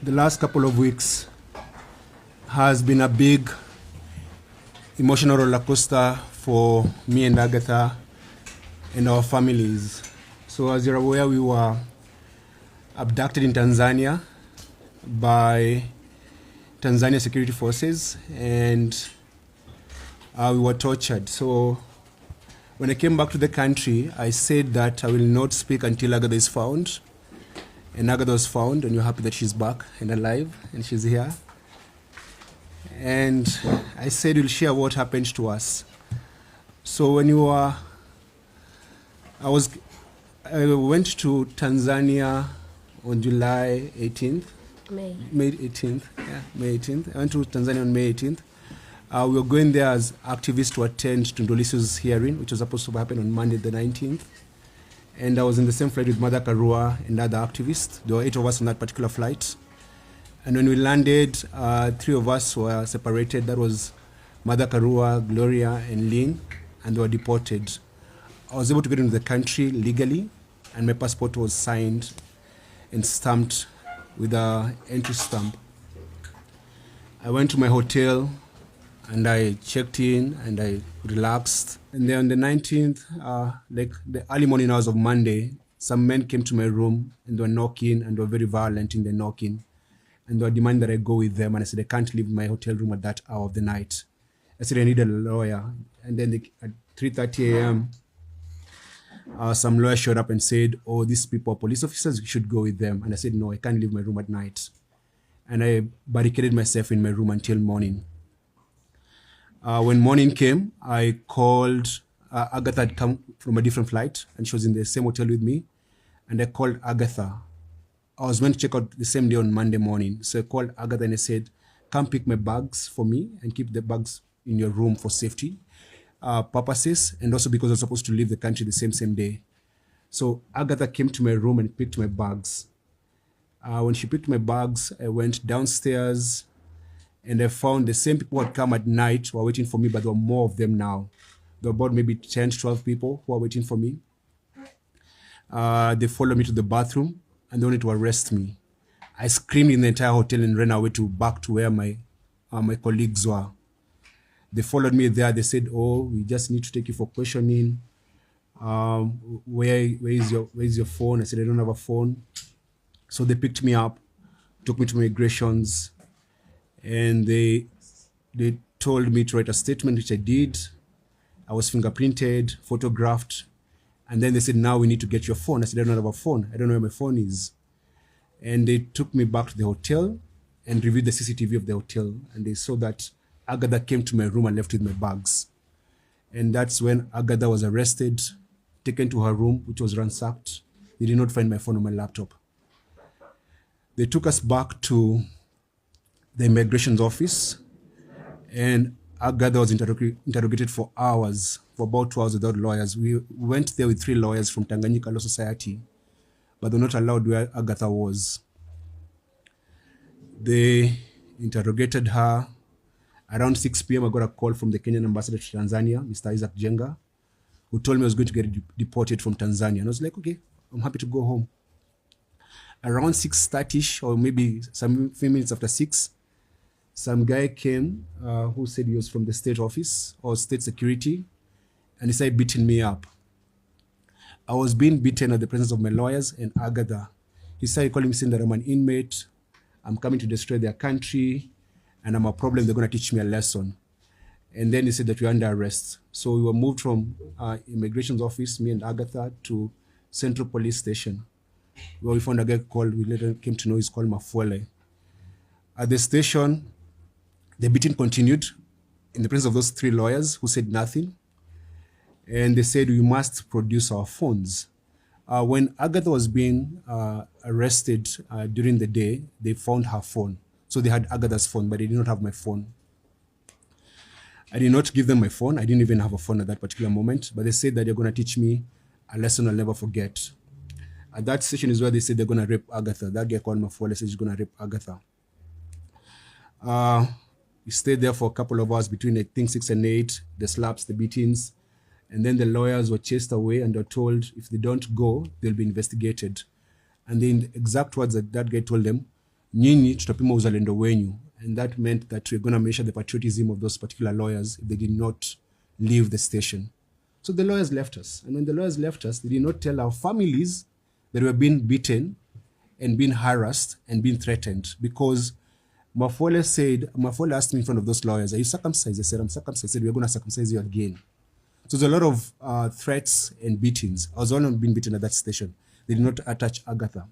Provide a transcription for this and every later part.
the last couple of weeks has been a big emotional roller coaster for me and Agatha and our families. So as you're aware, we were abducted in Tanzania by Tanzania security forces, and we were tortured. So when I came back to the country, I said that I will not speak until Agatha is found. And Agatha was found, and we're happy that she's back and alive, and she's here. And I said we'll share what happened to us. So when you were, I went to Tanzania on July 18th. May 18th, yeah, May 18th. I went to Tanzania on May 18th. We were going there as activists to attend to Ndolisu's hearing, which was supposed to happen on Monday the 19th. And I was in the same flight with Mother Karua and other activists. There were 8 of us on that particular flight. And when we landed, 3 of us were separated. That was Mother Karua, Gloria, and Lynn, and they were deported. I was able to get into the country legally, and my passport was signed and stamped with an entry stamp. I went to my hotel, and I checked in, and I relaxed. And then on the 19th, like the early morning hours of Monday, some men came to my room, and they were knocking, and they were very violent in the knocking. And they were demanding that I go with them. And I said, I can't leave my hotel room at that hour of the night. I said, I need a lawyer. And then at 3:30 a.m., some lawyer showed up and said, oh, these people are police officers, you should go with them. And I said, no, I can't leave my room at night. And I barricaded myself in my room until morning. When morning came, I called, Agatha had come from a different flight, and she was in the same hotel with me. And I called Agatha. I was meant to check out the same day on Monday morning. So I called Agatha and I said, come pick my bags for me and keep the bags in your room for safety purposes, and also because I was supposed to leave the country the same day. So Agatha came to my room and picked my bags. When she picked my bags, I went downstairs, and I found the same people who had come at night who were waiting for me, but there were more of them now. There were about maybe 10, 12 people who were waiting for me. They followed me to the bathroom, and they wanted to arrest me. I screamed in the entire hotel and ran away back to where my colleagues were. They followed me there. They said, oh, we just need to take you for questioning. Where is your phone? I said, I don't have a phone. So they picked me up, took me to migrations, and they told me to write a statement, which I did. I was fingerprinted, photographed, and then they said, now we need to get your phone. I said, I don't have a phone. I don't know where my phone is. And they took me back to the hotel and reviewed the CCTV of the hotel, and they saw that Agatha came to my room and left with my bags. And that's when Agatha was arrested, taken to her room, which was ransacked. They did not find my phone or my laptop. They took us back to the immigration's office, and Agatha was interrogated for hours, for about 2 hours without lawyers. We went there with 3 lawyers from Tanganyika Law Society, but they're not allowed where Agatha was. They interrogated her. Around 6 p.m., I got a call from the Kenyan ambassador to Tanzania, Mr. Isaac Jenga, who told me I was going to get deported from Tanzania. And I was like, okay, I'm happy to go home. Around 6:30, or maybe some few minutes after 6, some guy came who said he was from the state office or state security, and he started beating me up. I was being beaten at the presence of my lawyers and Agatha. He started calling me, saying that I'm an inmate, I'm coming to destroy their country, and I'm a problem, they're going to teach me a lesson. And then he said that we're under arrest. So we were moved from immigration's office, me and Agatha, to Central Police Station, where we found a guy called, we later came to know he's called Mafuele. At the station, the beating continued in the presence of those 3 lawyers who said nothing. And they said, we must produce our phones. When Agatha was being arrested during the day, they found her phone. So they had Agatha's phone, but they did not have my phone. I did not give them my phone. I didn't even have a phone at that particular moment, but they said that they're going to teach me a lesson I'll never forget. At that session is where they said they're going to rape Agatha. That guy called Mafuele said he's going to rape Agatha. We stayed there for a couple of hours between, I think, 6 and 8, the slaps, the beatings. And then the lawyers were chased away and were told if they don't go, they'll be investigated. And the exact words that guy told them, nyinyi tutapima uzalendo wenyu. And that meant that we're going to measure the patriotism of those particular lawyers if they did not leave the station. So the lawyers left us. And when the lawyers left us, they did not tell our families that we were being beaten and being harassed and being threatened, because Mafole asked me in front of those lawyers, are you circumcised? I said, I'm circumcised. I said, we're going to circumcise you again. So there's a lot of threats and beatings. I was the only one being beaten at that station. They did not attach Agatha.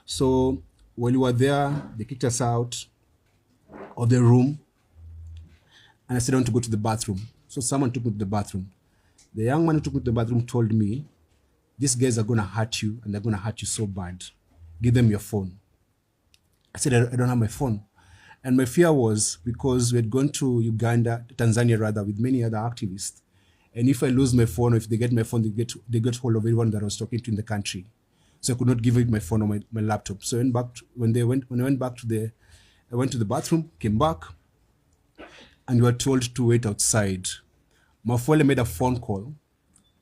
So while we were there, they kicked us out of the room, and I said, I want to go to the bathroom. So someone took me to the bathroom. The young man who took me to the bathroom told me, these guys are going to hurt you, and they're going to hurt you so bad. Give them your phone. I said, I don't have my phone. And my fear was because we had gone to Tanzania rather, with many other activists. And if I lose my phone, or if they get my phone, they get hold of everyone that I was talking to in the country. So I could not give it my phone or my laptop. So when I went back I went to the bathroom, came back, and we were told to wait outside. Mafole made a phone call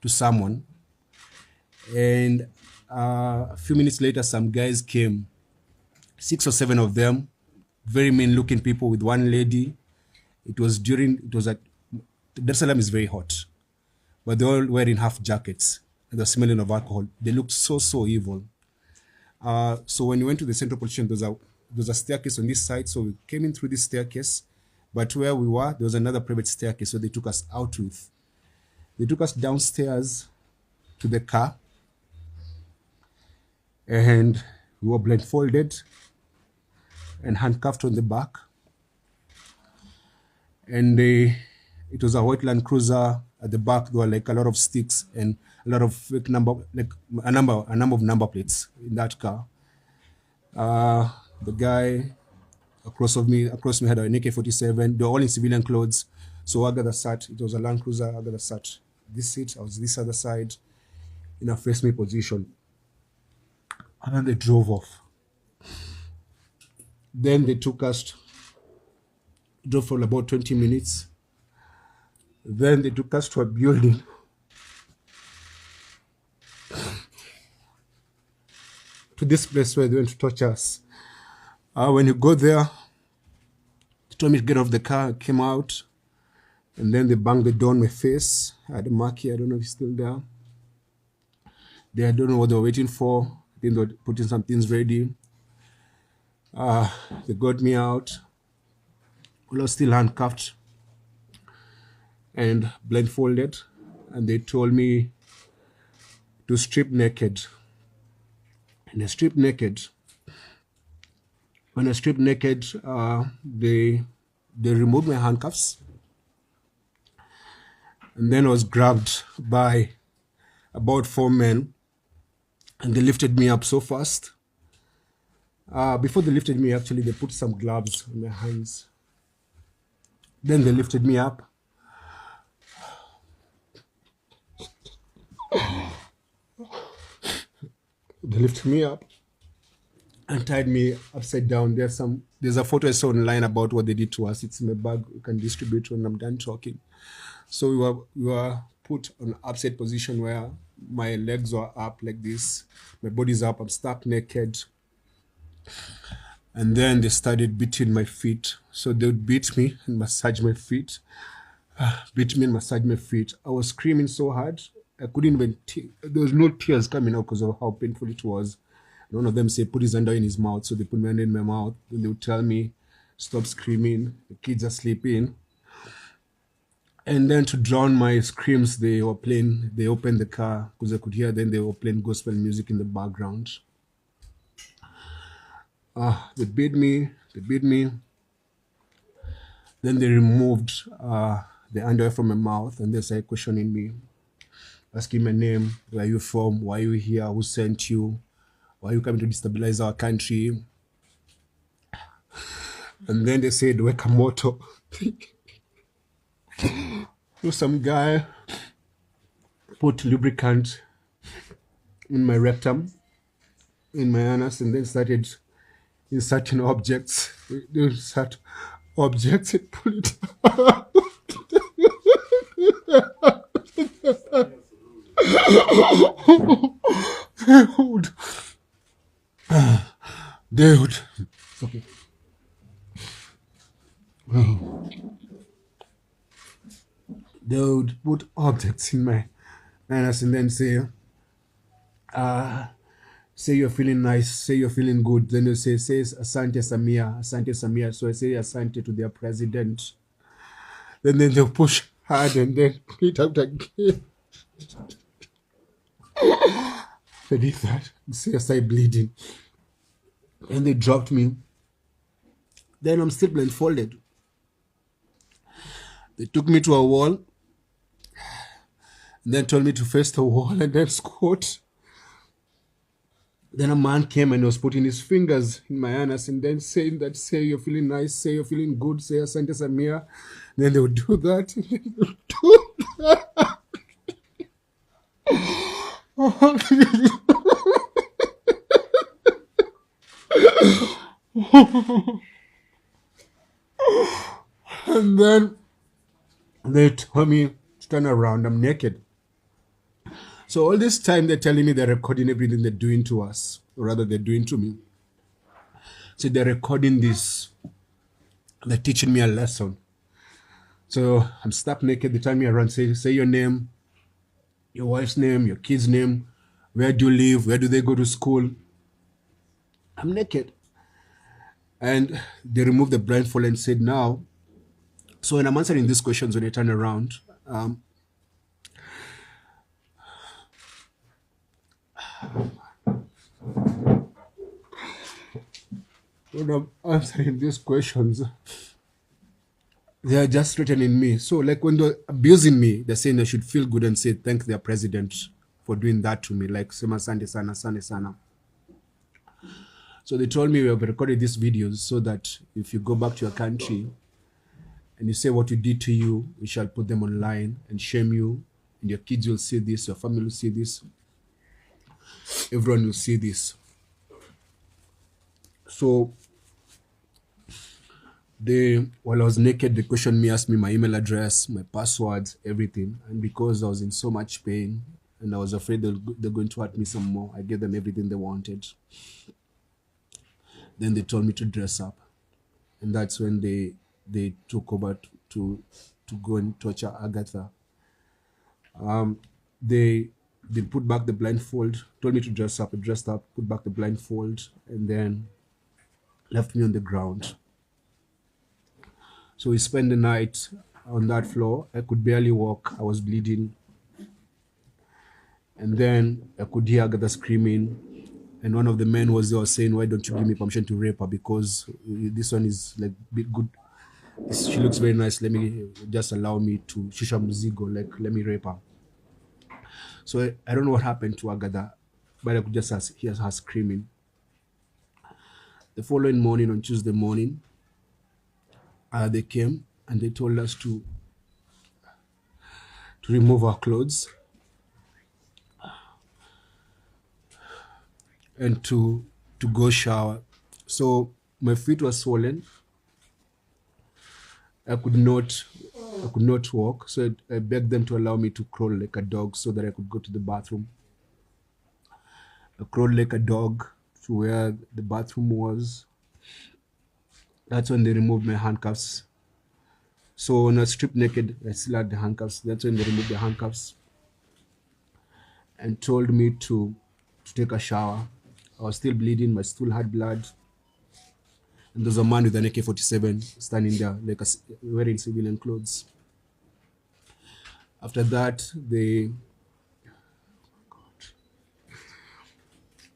to someone, and a few minutes later, some guys came, 6 or 7 of them, very mean-looking people with one lady. It was at Dar es Salaam is very hot, but they were all wearing half jackets and the smelling of alcohol. They looked so evil. So when we went to the central police station, there was a staircase on this side. So we came in through this staircase, but where we were, there was another private staircase. So they took us out with. They took us downstairs to the car, and we were blindfolded and handcuffed on the back. And it was a white Land Cruiser. At the back, there were like a lot of sticks and a lot of fake a number of number plates in that car. The guy across me had an AK-47. They were all in civilian clothes. So Agatha sat. It was a Land Cruiser. Agatha sat this seat. I was this other side in a face me position. And then they drove off. Then they drove for about 20 minutes. Then they took us to a building. To this place where they went to torture us. When you go there, they told me to get off the car. I came out, and then they banged the door on my face. I had a mark here. I don't know if it's still there. I don't know what they were waiting for. I think they were putting some things ready. They got me out. I was still handcuffed and blindfolded, and they told me to strip naked. And I stripped naked. When I stripped naked, they removed my handcuffs, and then I was grabbed by about 4 men, and they lifted me up so fast. Before they lifted me, actually, they put some gloves on my hands. Then they lifted me up. They lifted me up and tied me upside down. There's a photo I saw online about what they did to us. It's in my bag. You can distribute when I'm done talking. So we were put on an upside position where my legs were up like this. My body's up. I'm stuck naked. And then they started beating my feet. So they would beat me and massage my feet. Beat me and massage my feet. I was screaming so hard. I couldn't even, there was no tears coming out because of how painful it was. And one of them said, put his hand in his mouth. So they put my hand in my mouth. Then they would tell me, stop screaming. The kids are sleeping. And then to drown my screams, they opened the car because I could hear them. They were playing gospel music in the background. They beat me. Then they removed the underwear from my mouth, and they started questioning me, asking my name, where are you from, why are you here, who sent you, why are you coming to destabilize our country? And then they said, Wekamoto. So some guy put lubricant in my rectum, in my anus, and then started inserting objects. They insert objects and pull it out. They would, okay. They would put objects in my anus and then say you're feeling nice, say you're feeling good. Then you say Asante Samia, Asante Samia. So I say Asante to their president. Then they'll push hard and then it out again. They did that. See, I started bleeding. And they dropped me. Then I'm still blindfolded. They took me to a wall. And then told me to face the wall and then squat. Then a man came and was putting his fingers in my anus and then saying that, say you're feeling nice, say you're feeling good, say Asante Samia. Then they would do that. And then they told me to turn around. I'm naked. So all this time they're telling me they're recording everything they're doing to us, or rather they're doing to me. So they're recording this. They're teaching me a lesson. So I'm stuck naked. They turn me around, say your name, your wife's name, your kid's name, where do you live, where do they go to school. I'm naked. And they removed the blindfold and said, now, so when I'm answering these questions, when I turn around, when I'm answering these questions, they are just threatening me. So like when they're abusing me, they're saying I should feel good and say thank their president for doing that to me, like Sema Sande Sana, Sande Sana. So they told me we have recorded these videos so that if you go back to your country and you say what we did to you, we shall put them online and shame you, and your kids will see this, your family will see this, everyone will see this. So while I was naked, they questioned me, asked me my email address, my passwords, everything. And because I was in so much pain and I was afraid they're going to hurt me some more, I gave them everything they wanted. Then they told me to dress up. And that's when they took over to go and torture Agatha. They put back the blindfold, told me to dress up. I dressed up, put back the blindfold, and then left me on the ground. So we spent the night on that floor. I could barely walk. I was bleeding. And then I could hear Agatha screaming. And one of the men was there saying, why don't you give me permission to rape her? Because this one is like bit good. She looks very nice. Let me just allow me to shisha mzigo, like let me rape her. So I don't know what happened to Agatha, but I could just hear her screaming. The following morning, on Tuesday morning, they came and they told us to remove our clothes and to go shower. So my feet were swollen. I could not walk. So I begged them to allow me to crawl like a dog so that I could go to the bathroom. I crawled like a dog to where the bathroom was. That's when they removed my handcuffs. So when I was stripped naked, I still had the handcuffs. That's when they removed the handcuffs and told me to take a shower. I was still bleeding. My stool had blood. And there's a man with an AK-47 standing there, like wearing civilian clothes. After that, they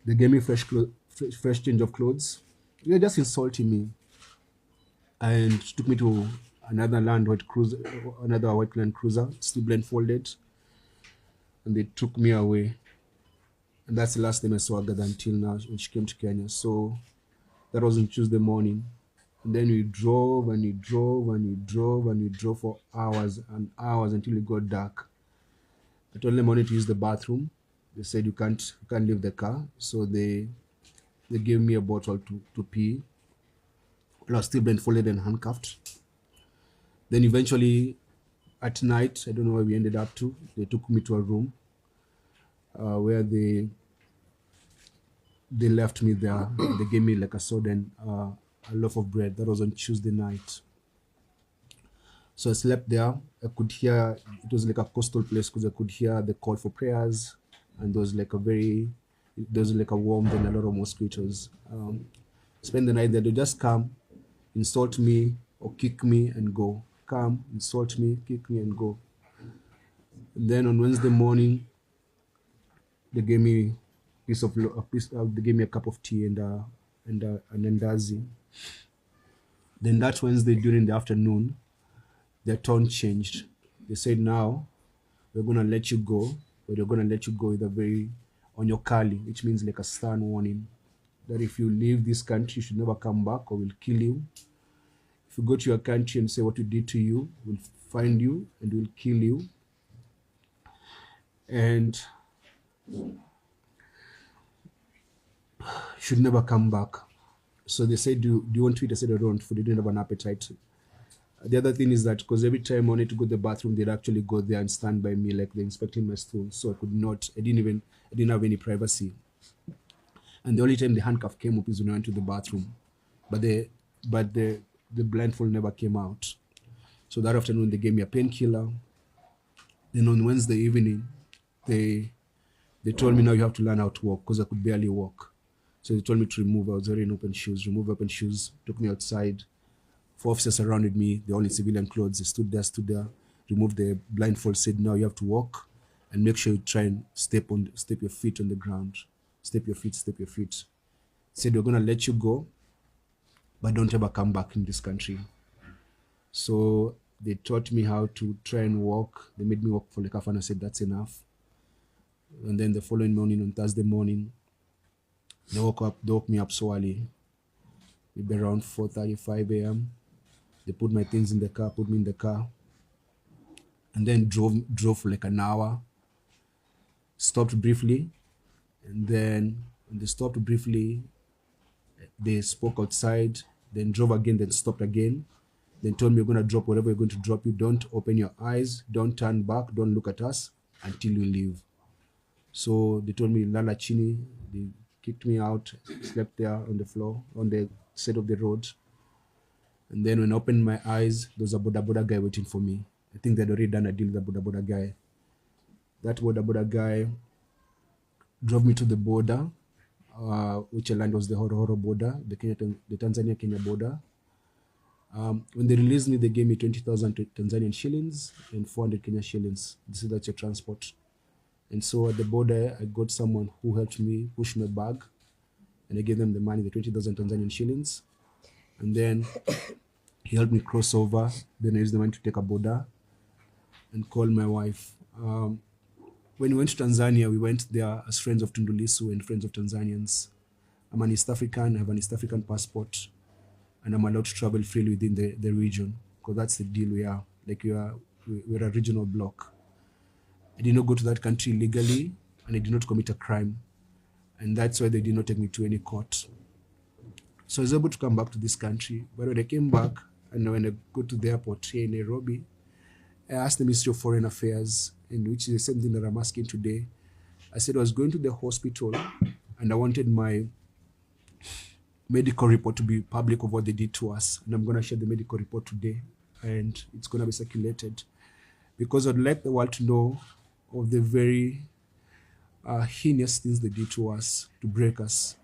gave me fresh change of clothes. They were just insulting me, and took me to another white Land Cruiser, still blindfolded, and they took me away. And that's the last time I saw Agatha until now when she came to Kenya. So that was on Tuesday morning. And then we drove and we drove and we drove and we drove for hours and hours until it got dark. I told them I wanted to use the bathroom. They said you can't leave the car. So they gave me a bottle to pee. I was still blindfolded and handcuffed. Then eventually at night, I don't know where we ended up to, they took me to a room where they they left me there. They gave me like a soda and a loaf of bread. That was on Tuesday night. So I slept there. I could hear, it was like a coastal place because I could hear the call for prayers, and there was like a warmth and a lot of mosquitoes. Spend the night there. They just come, insult me or kick me and go. Come, insult me, kick me and go. And then on Wednesday morning, they gave me they gave me a cup of tea and an andazi. Then that Wednesday during the afternoon, their tone changed. They said, now we're gonna let you go, but we're gonna let you go with a very on your kali, which means like a stern warning that if you leave this country, you should never come back or we'll kill you. If you go to your country and say what we did to you, we'll find you and we'll kill you. And you should never come back. So they said, do you want to eat? I said, I don't, for they didn't have an appetite. The other thing is that because every time I wanted to go to the bathroom, they'd actually go there and stand by me like they're inspecting my stool. So I didn't have any privacy. And the only time the handcuff came up is when I went to the bathroom. But the blindfold never came out. So that afternoon, they gave me a painkiller. Then on Wednesday evening, they told me, now you have to learn how to walk, because I could barely walk. So they told me to remove. I was wearing open shoes. Remove open shoes. Took me outside. 4 officers surrounded me. They're all in civilian clothes. They stood there. Removed the blindfold. Said, now you have to walk, and make sure you try and step your feet on the ground. Step your feet. Said, we're gonna let you go, but don't ever come back in this country. So they taught me how to try and walk. They made me walk for like half an hour. I said, that's enough. And then the following morning, on Thursday morning, they woke me up so early, maybe around 4:35 a.m. They put my things in the car, put me in the car, and then drove for like an hour, stopped briefly, and then when they stopped briefly, they spoke outside, then drove again, then stopped again, then told me, you're going to drop whatever you're going to drop. You don't open your eyes, don't turn back, don't look at us until you leave. So they told me, lala chini. They kicked me out, slept there on the floor, on the side of the road. And then when I opened my eyes, there was a boda boda guy waiting for me. I think they'd already done a deal with the boda boda guy. That boda boda guy drove me to the border, which land was the Horo border, the Tanzania-Kenya border. When they released me, they gave me 20,000 Tanzanian shillings and 400 Kenya shillings. They said, that's your transport. And so at the border, I got someone who helped me push my bag, and I gave them the money, the 20,000 Tanzanian shillings. And then he helped me cross over. Then I used the money to take a border and call my wife. When we went to Tanzania, we went there as friends of Tundu Lissu and friends of Tanzanians. I'm an East African, I have an East African passport, and I'm allowed to travel freely within the region, because that's the deal we are. Like we're a regional bloc. I did not go to that country legally, and I did not commit a crime. And that's why they did not take me to any court. So I was able to come back to this country. But when I came back, and when I go to the airport here in Nairobi, I asked the Ministry of Foreign Affairs, and which is the same thing that I'm asking today. I said I was going to the hospital, and I wanted my medical report to be public of what they did to us. And I'm going to share the medical report today, and it's going to be circulated, because I'd like the world to know of the very heinous things they did to us, to break us.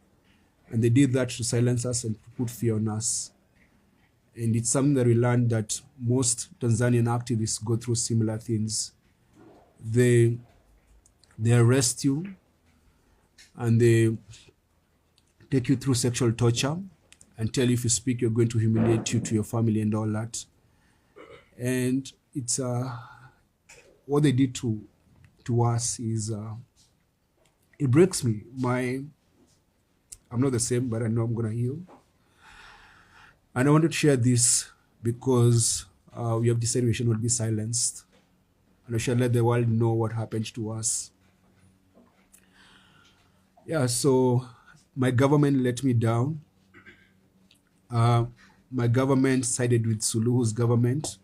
And they did that to silence us and to put fear on us. And it's something that we learned, that most Tanzanian activists go through similar things. They arrest you, and they take you through sexual torture and tell you if you speak, you're going to humiliate you to your family and all that. And it's what they did to us is it breaks me. I'm not the same, but I know I'm gonna heal. And I wanted to share this because we have decided we should not be silenced, and we should let the world know what happened to us. Yeah, so my government let me down. My government sided with Suluhu's government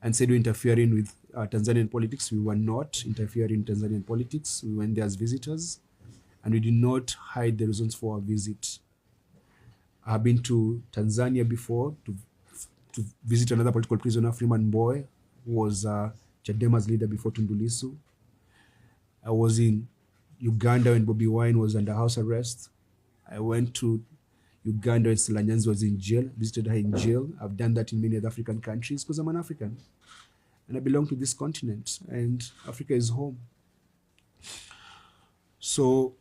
and said we're interfering with Tanzanian politics. We were not interfering in Tanzanian politics. We went there as visitors. and we did not hide the reasons for our visit. I have been to Tanzania before to visit another political prisoner, Freeman Mbowe, who was Chadema's leader before Tundu Lissu. I was in Uganda when Bobi Wine was under house arrest. I went to Uganda when Stella Nyanzi was in jail, visited her in jail. I've done that in many other African countries because I'm an African. And I belong to this continent, and Africa is home. So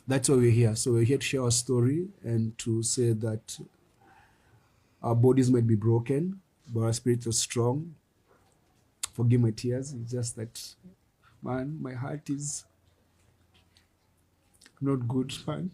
that's why we're here. So we're here to share our story and to say that our bodies might be broken, but our spirits are strong. Forgive my tears. It's just that, man, my heart is not good, man.